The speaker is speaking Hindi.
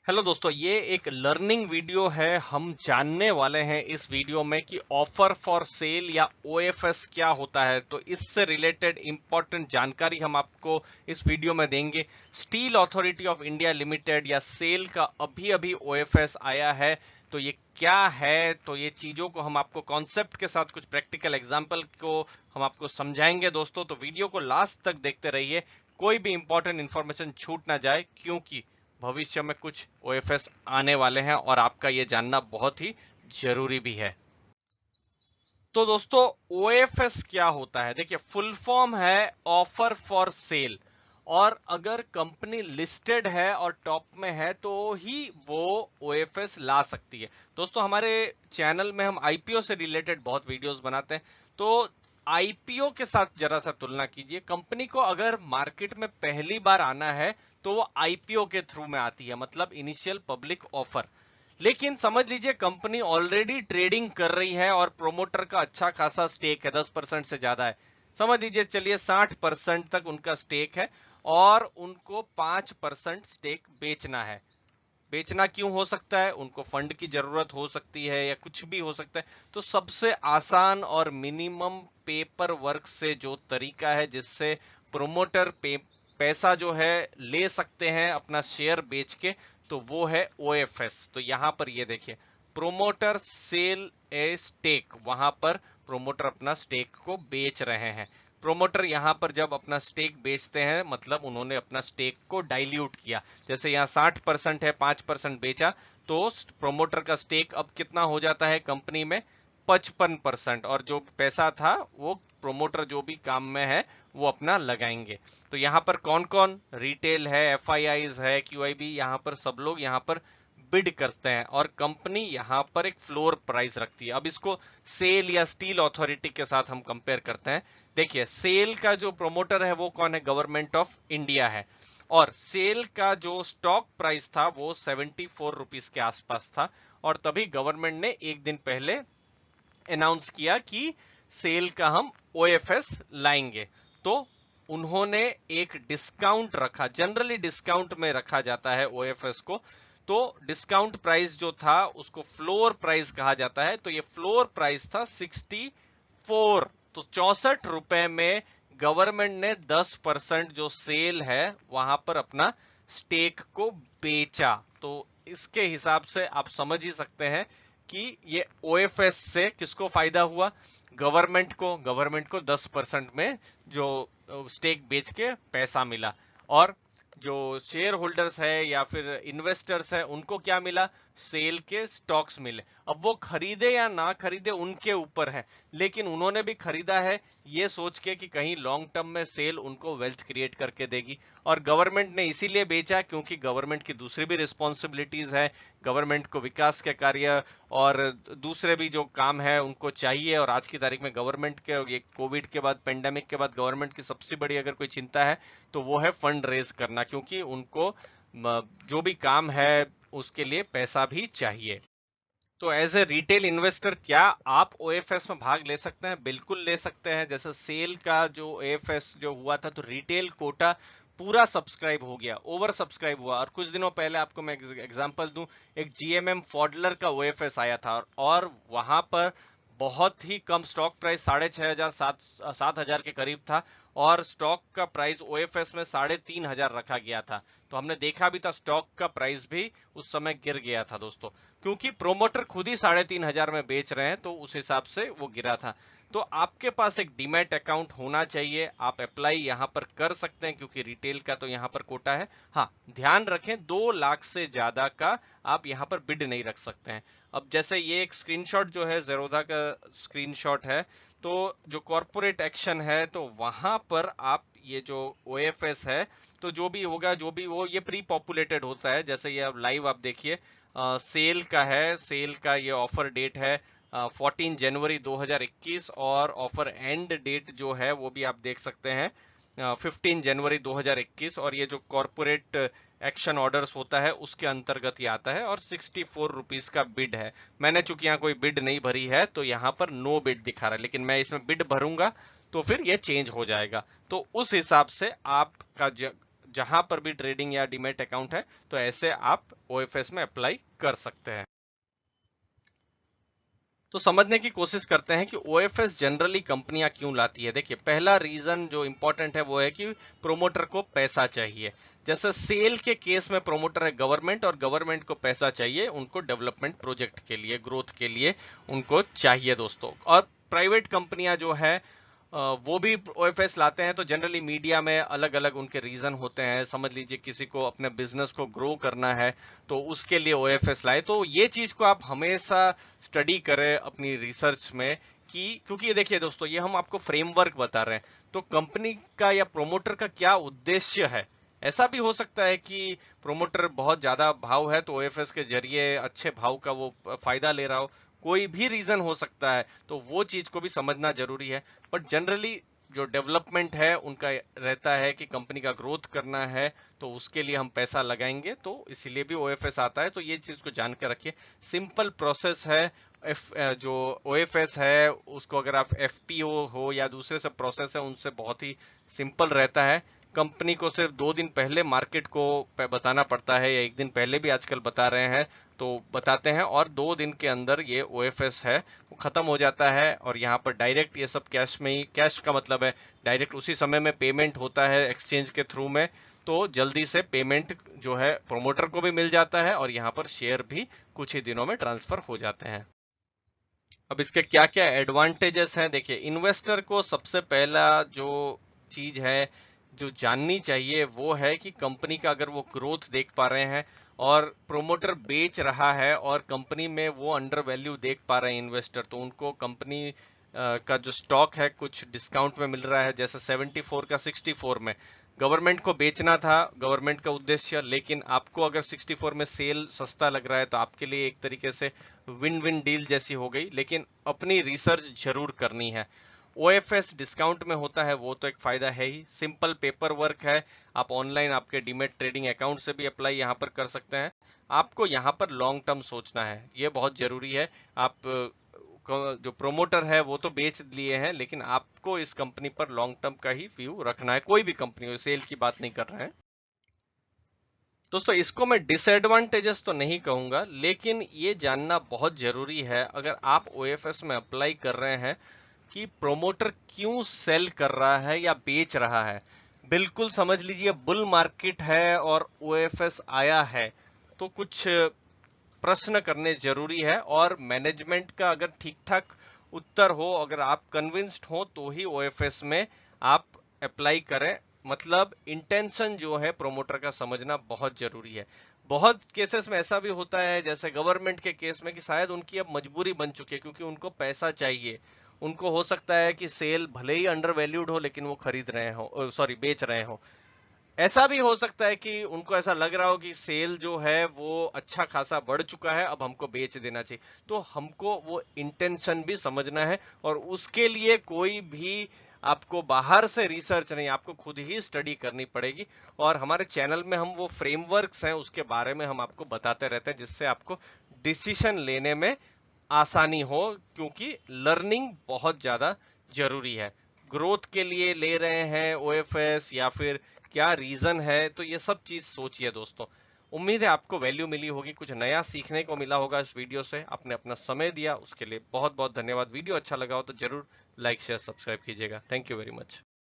हेलो दोस्तों, ये एक लर्निंग वीडियो है। हम जानने वाले हैं इस वीडियो में कि ऑफर फॉर सेल या ओएफएस क्या होता है। तो इससे रिलेटेड इंपॉर्टेंट जानकारी हम आपको इस वीडियो में देंगे। Steel authority of India limited या सेल का अभी अभी ओएफएस आया है, तो ये क्या है, तो ये चीजों को हम आपको कॉन्सेप्ट के साथ कुछ प्रैक्टिकल एग्जांपल को हम आपको समझाएंगे दोस्तों। तो वीडियो को लास्ट तक देखते रहिए, कोई भी इंपॉर्टेंट इंफॉर्मेशन छूट ना जाए, क्योंकि भविष्य में कुछ ओएफएस आने वाले हैं और आपका ये जानना बहुत ही जरूरी भी है। तो दोस्तों, ओएफएस क्या होता है? देखिए, फुल फॉर्म है ऑफर फॉर सेल, और अगर कंपनी लिस्टेड है और टॉप में है तो ही वो ओएफएस ला सकती है। दोस्तों, हमारे चैनल में हम आईपीओ से रिलेटेड बहुत वीडियोस बनाते हैं, तो आईपीओ के साथ जरा सा तुलना कीजिए। कंपनी को अगर मार्केट में पहली बार आना है तो वो आईपीओ के थ्रू में आती है, मतलब इनिशियल पब्लिक ऑफर। लेकिन समझ लीजिए कंपनी ऑलरेडी ट्रेडिंग कर रही है और प्रोमोटर का अच्छा खासा स्टेक है, 10% से ज्यादा है। समझ लीजिए, चलिए 60% तक उनका स्टेक है और उनको 5% स्टेक बेचना है। बेचना क्यों हो सकता है? उनको फंड की जरूरत हो सकती है या कुछ भी हो सकता है। तो सबसे आसान और मिनिमम पेपर वर्क से जो तरीका है जिससे प्रोमोटर पैसा जो है ले सकते हैं अपना शेयर बेच के, तो वो है ओएफएस। तो यहां पर ये देखिए, प्रोमोटर सेल ए स्टेक, वहां पर प्रोमोटर अपना स्टेक को बेच रहे हैं। प्रोमोटर यहां पर जब अपना स्टेक बेचते हैं, मतलब उन्होंने अपना स्टेक को डाइल्यूट किया। जैसे यहाँ 60% है, 5% बेचा, तो प्रोमोटर का स्टेक अब कितना हो जाता है कंपनी में? 55%। और जो पैसा था वो प्रोमोटर जो भी काम में है वो अपना लगाएंगे। तो यहाँ पर कौन कौन? रिटेल है, एफआईआईज है, क्यूआईबी, यहाँ पर सब लोग यहाँ पर बिड करते हैं और कंपनी यहाँ पर एक फ्लोर प्राइस रखती है। अब इसको सेल या स्टील अथॉरिटी के साथ हम कंपेयर करते हैं। देखिए, सेल का जो प्रोमोटर है वो कौन है? गवर्नमेंट ऑफ इंडिया है। और सेल का जो स्टॉक प्राइस था वो 74 रुपीस के आसपास था, और तभी गवर्नमेंट ने एक दिन पहले अनाउंस किया कि सेल का हम ओएफएस लाएंगे। तो उन्होंने एक डिस्काउंट रखा, जनरली डिस्काउंट में रखा जाता है ओएफएस को। तो डिस्काउंट प्राइस जो था उसको फ्लोर प्राइस कहा जाता है। तो ये फ्लोर प्राइस था 64। तो 64 रुपए में गवर्नमेंट ने 10% जो सेल है वहां पर अपना स्टेक को बेचा। तो इसके हिसाब से आप समझ ही सकते हैं कि ये ओएफएस से किसको फायदा हुआ? गवर्नमेंट को 10% में जो स्टेक बेच के पैसा मिला, और जो शेयर होल्डर्स है या फिर इन्वेस्टर्स है उनको क्या मिला? सेल के स्टॉक्स मिले। अब वो खरीदे या ना खरीदे उनके ऊपर है, लेकिन उन्होंने भी खरीदा है ये सोच के कि कहीं लॉन्ग टर्म में सेल उनको वेल्थ क्रिएट करके देगी। और गवर्नमेंट ने इसीलिए बेचा क्योंकि गवर्नमेंट की दूसरी भी रिस्पॉन्सिबिलिटीज है। गवर्नमेंट को विकास के कार्य और दूसरे भी जो काम है उनको चाहिए। और आज की तारीख में गवर्नमेंट के, ये कोविड के बाद, पेंडेमिक के बाद गवर्नमेंट की सबसे बड़ी अगर कोई चिंता है तो वो है फंड रेज करना, क्योंकि उनको जो भी काम है उसके लिए पैसा भी चाहिए। तो एज ए रिटेल इन्वेस्टर क्या आप ओएफएस में भाग ले सकते हैं? बिल्कुल ले सकते हैं। जैसे सेल का जो ओएफएस जो हुआ था, तो रिटेल कोटा पूरा सब्सक्राइब हो गया, ओवर सब्सक्राइब हुआ। और कुछ दिनों पहले आपको मैं एग्जांपल दूं, एक जीएमएम फॉडलर का ओएफएस आया था और वहां पर बहुत ही कम स्टॉक प्राइस, 6,500 7,000 के करीब था, और स्टॉक का प्राइस ओएफएस में 3,500 रखा गया था। तो हमने देखा भी था, स्टॉक का प्राइस भी उस समय गिर गया था दोस्तों, क्योंकि प्रोमोटर खुद ही 3,500 में बेच रहे हैं, तो उस हिसाब से वो गिरा था। तो आपके पास एक डीमैट अकाउंट होना चाहिए, आप अप्लाई यहाँ पर कर सकते हैं क्योंकि रिटेल का तो यहाँ पर कोटा है। हाँ, ध्यान रखें 2 लाख से ज्यादा का आप यहाँ पर बिड नहीं रख सकते हैं। अब जैसे ये एक स्क्रीनशॉट जो है जेरोधा का स्क्रीनशॉट है, तो जो कॉर्पोरेट एक्शन है तो वहां पर आप ये जो ओएफएस है, तो जो भी होगा, जो भी वो, ये प्री पॉपुलेटेड होता है। जैसे ये अब लाइव आप देखिए, सेल का है, सेल का ये ऑफर डेट है 14 जनवरी 2021, और ऑफर एंड डेट जो है वो भी आप देख सकते हैं 15 जनवरी 2021। और ये जो कॉर्पोरेट एक्शन ऑर्डर्स होता है उसके अंतर्गत ये आता है, और 64 रुपीस का बिड है। मैंने चूंकि यहाँ कोई बिड नहीं भरी है तो यहाँ पर नो बिड दिखा रहा है, लेकिन मैं इसमें बिड भरूंगा तो फिर ये चेंज हो जाएगा। तो उस हिसाब से आपका जहां पर भी ट्रेडिंग या डीमैट अकाउंट है तो ऐसे आप ओएफएस में अप्लाई कर सकते हैं। तो समझने की कोशिश करते हैं कि ओएफएस जनरली कंपनियां क्यों लाती है। देखिए, पहला रीजन जो इंपॉर्टेंट है वो है कि प्रोमोटर को पैसा चाहिए। जैसे सेल के केस में प्रोमोटर है गवर्नमेंट, और गवर्नमेंट को पैसा चाहिए उनको डेवलपमेंट प्रोजेक्ट के लिए, ग्रोथ के लिए उनको चाहिए दोस्तों। और प्राइवेट कंपनियां जो है वो भी ओएफएस लाते हैं, तो जनरली मीडिया में अलग अलग उनके रीजन होते हैं। समझ लीजिए किसी को अपने बिजनेस को ग्रो करना है तो उसके लिए ओएफएस लाए। तो ये चीज को आप हमेशा स्टडी करें अपनी रिसर्च में कि, क्योंकि ये देखिए दोस्तों, ये हम आपको फ्रेमवर्क बता रहे हैं, तो कंपनी का या प्रोमोटर का क्या उद्देश्य है। ऐसा भी हो सकता है कि प्रोमोटर बहुत ज्यादा भाव है तो ओएफएस के जरिए अच्छे भाव का वो फायदा ले रहा हो, कोई भी रीजन हो सकता है, तो वो चीज को भी समझना जरूरी है। बट जनरली जो डेवलपमेंट है उनका रहता है कि कंपनी का ग्रोथ करना है तो उसके लिए हम पैसा लगाएंगे, तो इसीलिए भी ओएफएस आता है। तो ये चीज को जान के रखिए, सिंपल प्रोसेस है। जो ओएफएस है उसको अगर आप एफपीओ हो या दूसरे सब प्रोसेस है उनसे बहुत ही सिंपल रहता है। कंपनी को सिर्फ 2 दिन पहले मार्केट को बताना पड़ता है, या 1 दिन पहले भी आजकल बता रहे हैं तो बताते हैं, और 2 दिन के अंदर ये ओएफएस है वो खत्म हो जाता है। और यहाँ पर डायरेक्ट ये सब कैश में ही, कैश का मतलब है डायरेक्ट उसी समय में पेमेंट होता है एक्सचेंज के थ्रू में, तो जल्दी से पेमेंट जो है प्रोमोटर को भी मिल जाता है और यहाँ पर शेयर भी कुछ ही दिनों में ट्रांसफर हो जाते हैं। अब इसके क्या क्या एडवांटेजेस हैं, देखिए, इन्वेस्टर को सबसे पहला जो चीज है जो जाननी चाहिए वो है कि कंपनी का अगर वो ग्रोथ देख पा रहे हैं और प्रोमोटर बेच रहा है और कंपनी में वो अंडर वैल्यू देख पा रहे हैं इन्वेस्टर, तो उनको कंपनी का जो स्टॉक है कुछ डिस्काउंट में मिल रहा है, जैसे 74 का 64 में। गवर्नमेंट को बेचना था, गवर्नमेंट का उद्देश्य, लेकिन आपको अगर 64 में सेल सस्ता लग रहा है तो आपके लिए एक तरीके से विन विन डील जैसी हो गई। लेकिन अपनी रिसर्च जरूर करनी है। ओएफएस डिस्काउंट में होता है वो तो एक फायदा है ही, सिंपल पेपर वर्क है। आप ऑनलाइन आपके डीमेट ट्रेडिंग अकाउंट से भी अप्लाई यहाँ पर कर सकते हैं। आपको यहाँ पर लॉन्ग टर्म सोचना है, ये बहुत जरूरी है। आप जो प्रोमोटर है वो तो बेच लिए हैं, लेकिन आपको इस कंपनी पर लॉन्ग टर्म का ही व्यू रखना है, कोई भी कंपनी हो, सेल की बात नहीं कर रहे हैं दोस्तों। इसको मैं डिसएडवांटेजेस तो नहीं कहूंगा, लेकिन ये जानना बहुत जरूरी है अगर आप ओएफएस में अप्लाई कर रहे हैं कि प्रोमोटर क्यों सेल कर रहा है या बेच रहा है। बिल्कुल समझ लीजिए बुल मार्केट है और ओएफएस आया है तो कुछ प्रश्न करने जरूरी है, और मैनेजमेंट का अगर ठीक ठाक उत्तर हो, अगर आप कन्विंस्ड हो तो ही ओएफएस में आप अप्लाई करें। मतलब इंटेंशन जो है प्रोमोटर का समझना बहुत जरूरी है। बहुत केसेस में ऐसा भी होता है, जैसे गवर्नमेंट के केस में, कि शायद उनकी अब मजबूरी बन चुकी है क्योंकि उनको पैसा चाहिए। उनको हो सकता है कि सेल भले ही अंडर वैल्यूड हो लेकिन वो खरीद रहे हो, सॉरी बेच रहे हो। ऐसा भी हो सकता है कि उनको ऐसा लग रहा हो कि सेल जो है वो अच्छा खासा बढ़ चुका है, अब हमको बेच देना चाहिए। तो हमको वो इंटेंशन भी समझना है, और उसके लिए कोई भी आपको बाहर से रिसर्च नहीं, आपको खुद ही स्टडी करनी पड़ेगी। और हमारे चैनल में हम वो फ्रेमवर्क्स हैं उसके बारे में हम आपको बताते रहते हैं, जिससे आपको डिसीजन लेने में आसानी हो, क्योंकि लर्निंग बहुत ज्यादा जरूरी है। ग्रोथ के लिए ले रहे हैं ओएफएस या फिर क्या रीजन है, तो ये सब चीज सोचिए दोस्तों। उम्मीद है आपको वैल्यू मिली होगी, कुछ नया सीखने को मिला होगा इस वीडियो से। आपने अपना समय दिया उसके लिए बहुत बहुत धन्यवाद। वीडियो अच्छा लगा हो तो जरूर लाइक शेयर सब्सक्राइब कीजिएगा। Thank you very much.